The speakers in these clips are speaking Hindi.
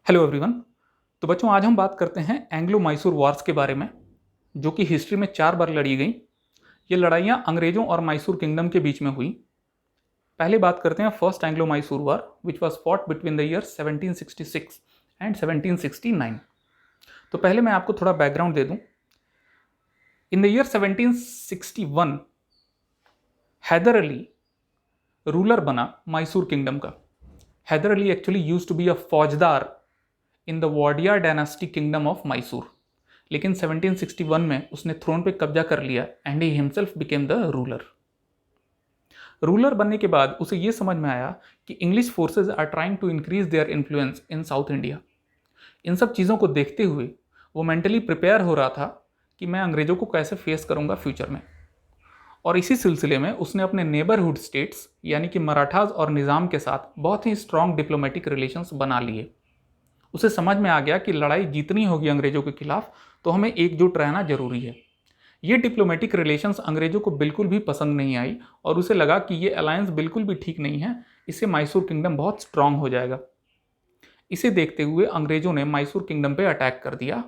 Hello everyone. तो बच्चों, आज हम बात करते हैं एंग्लो मैसूर वॉर्स के बारे में, जो कि हिस्ट्री में 4 बार लड़ी गई। ये लड़ाइयाँ अंग्रेजों और मैसूर किंगडम के बीच में हुई। पहले बात करते हैं first Anglo Mysore war, which was fought between the year 1766 and 1769। तो पहले मैं आपको थोड़ा बैकग्राउंड दे दूं। In the year 1761 Hyder Ali ruler बना मैसूर किंगडम का। Hyder Ali actually used to be a फौजदार in the Wodeyar dynasty kingdom of Mysore, लेकिन 1761 में उसने थ्रोन पे कब्जा कर लिया and he himself became the ruler. Ruler बनने के बाद उसे यह समझ में आया कि English forces are trying to increase their influence in south India. इन सब चीज़ों को देखते हुए वो मेंटली प्रिपेयर हो रहा था कि मैं अंग्रेजों को कैसे फेस करूंगा फ्यूचर में। और इसी सिलसिले में उसने अपने नेबरहुड स्टेट्स यानी कि मराठास और निज़ाम के साथ बहुत ही स्ट्रॉन्ग डिप्लोमेटिक रिलेशंस बना लिए। उसे समझ में आ गया कि लड़ाई जीतनी होगी अंग्रेजों के खिलाफ, तो हमें एकजुट रहना जरूरी है। ये डिप्लोमेटिक रिलेशंस अंग्रेजों को बिल्कुल भी पसंद नहीं आई और उसे लगा कि ये अलायंस बिल्कुल भी ठीक नहीं है, इससे मैसूर किंगडम बहुत स्ट्रांग हो जाएगा। इसे देखते हुए अंग्रेजों ने मैसूर किंगडम पे अटैक कर दिया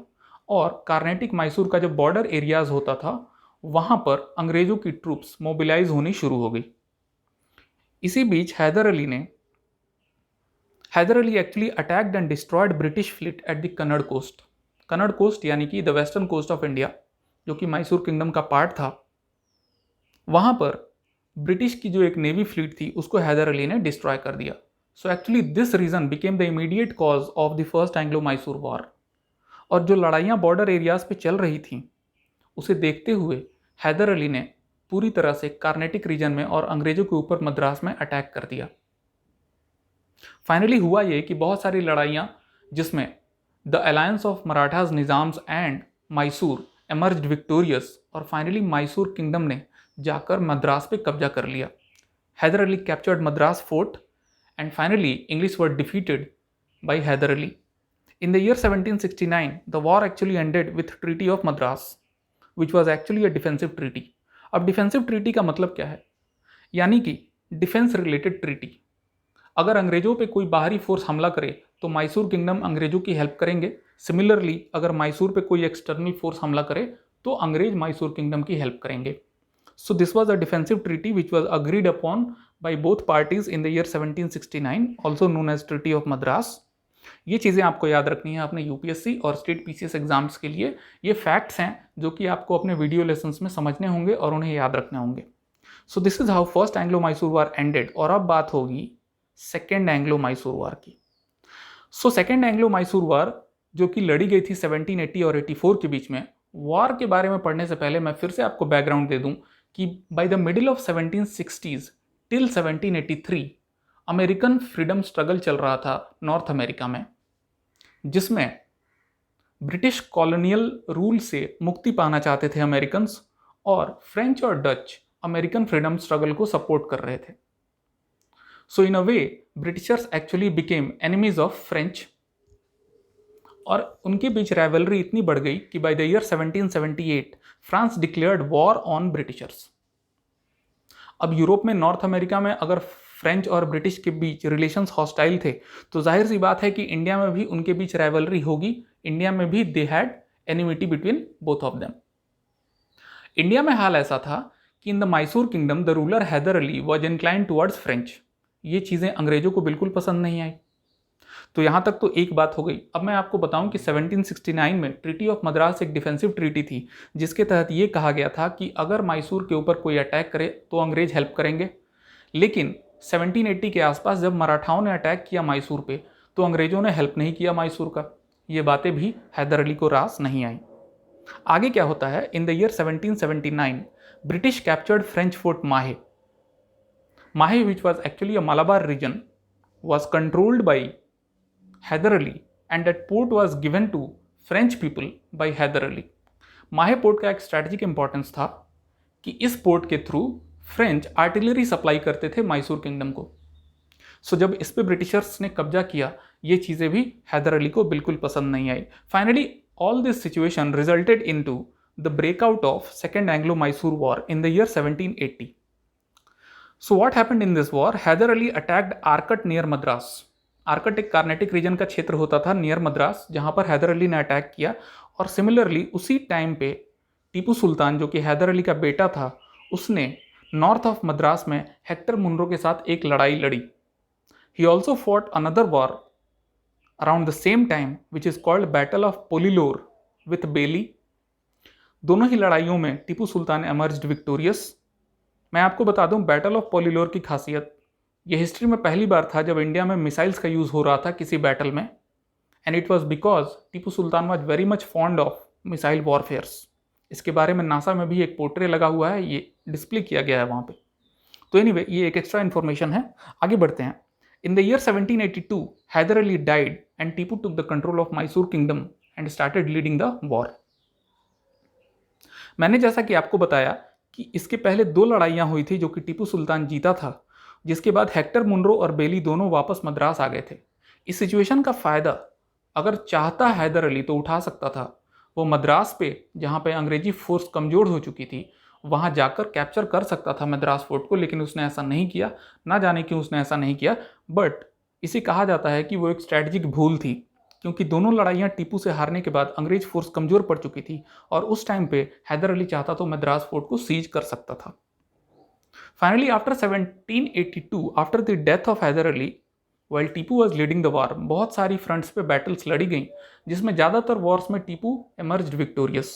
और कार्नेटिक मैसूर का जो बॉर्डर एरियाज होता था वहां पर अंग्रेजों की ट्रूप्स मोबिलाइज होनी शुरू हो गई। इसी बीच Hyder Ali actually attacked and destroyed British fleet at the Kannada coast. Kannada coast यानी कि the western coast of India, जो कि मैसूर किंगडम का पार्ट था। वहां पर ब्रिटिश की जो एक नेवी फ्लीट थी उसको हैदर अली ने डिस्ट्रॉय कर दिया। So actually this region became the immediate cause of the first Anglo Mysore war. और जो लड़ाइयाँ बॉर्डर एरियाज पे चल रही थी उसे देखते हुए हैदर अली ने पूरी तरह से कार्नेटिक रीजन में और अंग्रेजों के ऊपर मद्रास में अटैक कर दिया। फाइनली हुआ ये कि बहुत सारी लड़ाइयाँ जिसमें the alliance of Marathas Nizam's and Mysore emerged victorious, और फाइनली मैसूर किंगडम ने जाकर मद्रास पे कब्जा कर लिया। Haidar Ali captured Madras fort and finally English were defeated by Haidar Ali. In the year 1769, the war actually ended with Treaty of Madras, which was actually a defensive treaty. अब डिफेंसिव ट्रीटी का मतलब क्या है? यानी कि डिफेंस रिलेटेड ट्रीटी। अगर अंग्रेजों पे कोई बाहरी फोर्स हमला करे तो मैसूर किंगडम अंग्रेजों की हेल्प करेंगे। सिमिलरली अगर मैसूर पे कोई एक्सटर्नल फोर्स हमला करे तो अंग्रेज मैसूर किंगडम की हेल्प करेंगे। So this was a defensive treaty which was agreed upon by both parties in the year 1769, also known as treaty of Madras. ये चीज़ें आपको याद रखनी है अपने यूपीएससी और स्टेट पीसीएस एग्जाम्स के लिए। ये फैक्ट्स हैं जो कि आपको अपने वीडियो लेसन्स में समझने होंगे और उन्हें याद रखने होंगे। So this is how first Anglo Mysore war ended. और अब बात होगी सेकेंड एंग्लो मैसूर वॉर की। So second Anglo Mysore war जो कि लड़ी गई थी 1780 और 84 के बीच में। वॉर के बारे में पढ़ने से पहले मैं फिर से आपको बैकग्राउंड दे दूं कि by the middle of 1760s till 1783 American freedom struggle चल रहा था नॉर्थ अमेरिका में, जिसमें ब्रिटिश कॉलोनियल रूल से मुक्ति पाना चाहते थे अमेरिकन, और फ्रेंच और डच अमेरिकन फ्रीडम स्ट्रगल को सपोर्ट कर रहे थे। So in a way Britishers actually became enemies of French, और उनके बीच राइवलरी इतनी बढ़ गई कि by the year 1778 France declared war on Britishers. अब यूरोप में नॉर्थ अमेरिका में अगर फ्रेंच और ब्रिटिश के बीच रिलेशंस हॉस्टाइल थे तो जाहिर सी बात है कि इंडिया में भी उनके बीच राइवलरी होगी। इंडिया में भी they had enmity between both of them. India में हाल ऐसा था कि in the Mysore kingdom the ruler Haidar Ali was inclined towards French. ये चीज़ें अंग्रेजों को बिल्कुल पसंद नहीं आई। तो यहाँ तक तो एक बात हो गई। अब मैं आपको बताऊं कि 1769 में ट्रीटी ऑफ मद्रास एक डिफेंसिव ट्रीटी थी, जिसके तहत ये कहा गया था कि अगर मैसूर के ऊपर कोई अटैक करे तो अंग्रेज हेल्प करेंगे। लेकिन 1780 के आसपास जब मराठाओं ने अटैक किया मैसूर पे तो अंग्रेजों ने हेल्प नहीं किया मैसूर का। ये बातें भी हैदर अली को रास नहीं आई। आगे क्या होता है? In the year 1779 British captured French fort Mahe. Mahe which was actually a Malabar region was controlled by Haidar Ali and that port was given to French people by Haidar Ali. Mahe port का एक स्ट्रैटेजिक इंपॉर्टेंस था कि इस पोर्ट के थ्रू फ्रेंच आर्टिलरी सप्लाई करते थे मैसूर किंगडम को। सो जब इस पे ब्रिटिशर्स ने कब्जा किया, ये चीज़ें भी हैदर अली को बिल्कुल पसंद नहीं आई। Finally all this situation resulted into the breakout of second Anglo Mysore war in the year 1780. So what happened in this war? Hyder Ali attacked Arcot near Madras. Arcot Carnatic region का क्षेत्र होता था नियर मद्रास, जहां पर हैदर अली ने अटैक किया। और सिमिलरली उसी टाइम पे टीपू सुल्तान, जो कि हैदर अली का बेटा था, उसने नॉर्थ ऑफ मद्रास में हेक्टर मुनरो के साथ एक लड़ाई लड़ी। He also fought another war around the same time which is called battle of Pollilur with Baillie. दोनों ही लड़ाइयों में टीपू सुल्तान एमर्ज्ड विक्टोरियस। मैं आपको बता दूं बैटल ऑफ पोलिलोर की खासियत, यह हिस्ट्री में पहली बार था जब इंडिया में मिसाइल्स का यूज़ हो रहा था किसी बैटल में, and it was because Tipu Sultan was very much fond of missile warfares. इसके बारे में नासा में भी एक पोर्ट्रे लगा हुआ है, ये डिस्प्ले किया गया है वहाँ पे। तो एनीवे ये एक एक्स्ट्रा इन्फॉर्मेशन है। आगे बढ़ते हैं। In the year 1782 Haidar Ali died and Tipu took the control of Mysore kingdom and started leading the war. मैंने जैसा कि आपको बताया कि इसके पहले 2 लड़ाइयाँ हुई थी जो कि टीपू सुल्तान जीता था, जिसके बाद हेक्टर मुनरो और बेली दोनों वापस मद्रास आ गए थे। इस सिचुएशन का फ़ायदा अगर चाहता हैदर अली तो उठा सकता था। वो मद्रास पे, जहाँ पे अंग्रेजी फोर्स कमज़ोर हो चुकी थी, वहाँ जाकर कैप्चर कर सकता था मद्रास फोर्ट को, लेकिन उसने ऐसा नहीं किया। ना जाने क्यों उसने ऐसा नहीं किया, बट इसे कहा जाता है कि वो एक स्ट्रैटेजिक भूल थी, क्योंकि दोनों लड़ाइयाँ टीपू से हारने के बाद अंग्रेज फोर्स कमज़ोर पड़ चुकी थी और उस टाइम पे हैदर अली चाहता तो मद्रास फोर्ट को सीज कर सकता था। Finally, after 1782, after the death of Hyder Ali, while Tipu was leading the war, बहुत सारी फ्रंट्स पे बैटल्स लड़ी गई, जिसमें ज़्यादातर वॉर्स में Tipu emerged victorious.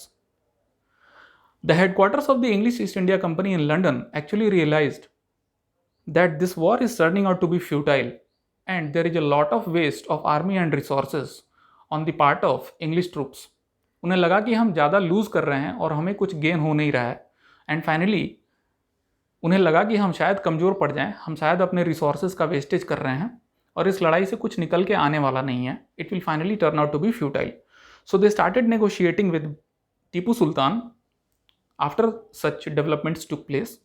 The headquarters of the English East India Company in London actually realized that this war is turning out to be futile and there is a lot of waste of army and resources on the part of English troops. उन्हें लगा कि हम ज़्यादा लूज़ कर रहे हैं और हमें कुछ गेन हो नहीं रहा है, एंड फाइनली उन्हें लगा कि हम शायद कमज़ोर पड़ जाएं, हम शायद अपने रिसोर्सेज का वेस्टेज कर रहे हैं और इस लड़ाई से कुछ निकल के आने वाला नहीं है। It will finally turn out to be futile. So they started negotiating with Tipu Sultan after such developments took place.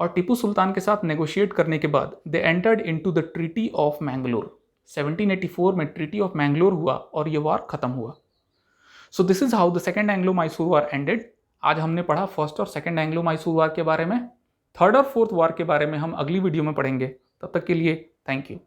और टीपू सुल्तान के साथ नेगोशिएट करने के बाद they entered into the treaty of Mangalore. 1784 में ट्रीटी ऑफ मैंगलोर हुआ और ये वार खत्म हुआ। So this is how the second Anglo Mysore war ended. आज हमने पढ़ा फर्स्ट और सेकेंड एंग्लो मैसूर वार के बारे में। थर्ड और फोर्थ वार के बारे में हम अगली वीडियो में पढ़ेंगे। तब तक के लिए थैंक यू।